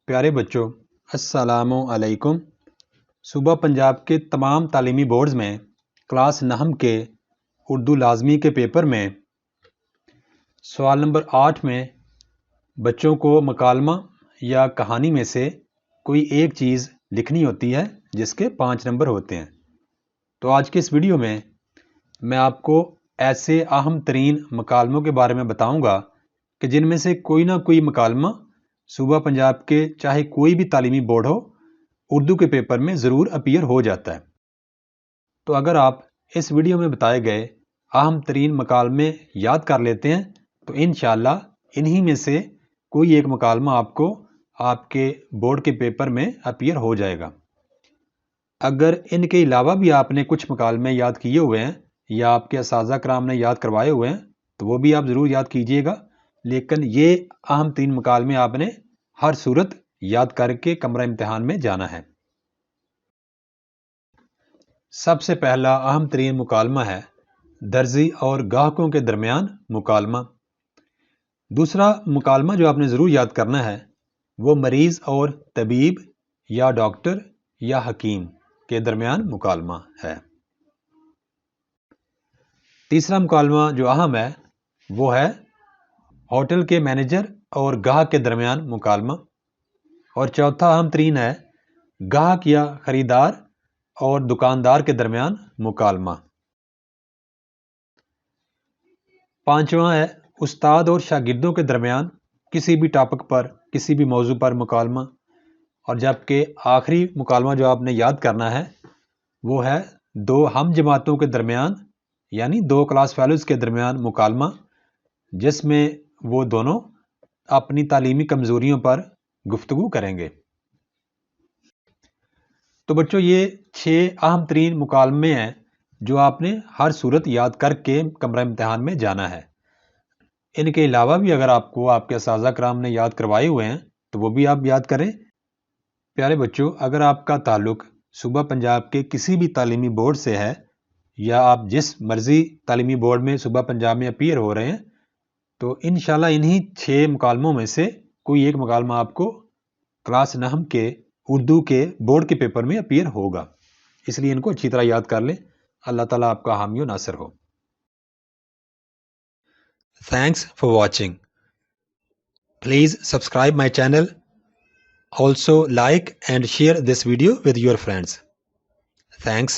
پیارے بچوں، السلام علیکم۔ صوبہ پنجاب کے تمام تعلیمی بورڈز میں کلاس نہم کے اردو لازمی کے پیپر میں سوال نمبر 8 میں بچوں کو مکالمہ یا کہانی میں سے کوئی ایک چیز لکھنی ہوتی ہے جس کے 5 نمبر ہوتے ہیں۔ تو آج کے اس ویڈیو میں آپ کو ایسے اہم ترین مکالموں کے بارے میں بتاؤں گا کہ جن میں سے کوئی نہ کوئی مکالمہ صوبہ پنجاب کے چاہے کوئی بھی تعلیمی بورڈ ہو اردو کے پیپر میں ضرور اپیئر ہو جاتا ہے۔ تو اگر آپ اس ویڈیو میں بتائے گئے اہم ترین مکالمے یاد کر لیتے ہیں تو انشاءاللہ انہی میں سے کوئی ایک مکالمہ آپ کو آپ کے بورڈ کے پیپر میں اپیئر ہو جائے گا۔ اگر ان کے علاوہ بھی آپ نے کچھ مکالمے یاد کیے ہوئے ہیں یا آپ کے اساتذہ کرام نے یاد کروائے ہوئے ہیں تو وہ بھی آپ ضرور یاد کیجئے گا، لیکن یہ اہم ترین مکالمے آپ نے ہر صورت یاد کر کے کمرہ امتحان میں جانا ہے۔ سب سے پہلا اہم ترین مکالمہ ہے درزی اور گاہکوں کے درمیان مکالمہ۔ دوسرا مکالمہ جو آپ نے ضرور یاد کرنا ہے وہ مریض اور طبیب یا ڈاکٹر یا حکیم کے درمیان مکالمہ ہے۔ تیسرا مکالمہ جو اہم ہے وہ ہے ہوٹل کے مینیجر اور گاہک کے درمیان مکالمہ۔ اور چوتھا اہم ترین ہے گاہک یا خریدار اور دکاندار کے درمیان مکالمہ۔ پانچواں ہے استاد اور شاگردوں کے درمیان کسی بھی ٹاپک پر کسی بھی موضوع پر مکالمہ۔ اور جبکہ آخری مکالمہ جو آپ نے یاد کرنا ہے وہ ہے دو ہم جماعتوں کے درمیان یعنی دو کلاس فیلوز کے درمیان مکالمہ، جس میں وہ دونوں اپنی تعلیمی کمزوریوں پر گفتگو کریں گے۔ تو بچوں یہ 6 اہم ترین مکالمے ہیں جو آپ نے ہر صورت یاد کر کے کمرہ امتحان میں جانا ہے۔ ان کے علاوہ بھی اگر آپ کو آپ کے اساتذہ کرام نے یاد کروائے ہوئے ہیں تو وہ بھی آپ یاد کریں۔ پیارے بچوں، اگر آپ کا تعلق صوبہ پنجاب کے کسی بھی تعلیمی بورڈ سے ہے یا آپ جس مرضی تعلیمی بورڈ میں صوبہ پنجاب میں اپیئر ہو رہے ہیں تو انشاءاللہ انہی 6 مکالموں میں سے کوئی ایک مکالمہ آپ کو کلاس نہم کے اردو کے بورڈ کے پیپر میں اپیئر ہوگا، اس لیے ان کو اچھی طرح یاد کر لیں۔ اللہ تعالیٰ آپ کا حامی و ناصر ہو۔ Thanks for watching. Please subscribe my channel. Also like and share this video with your friends. Thanks.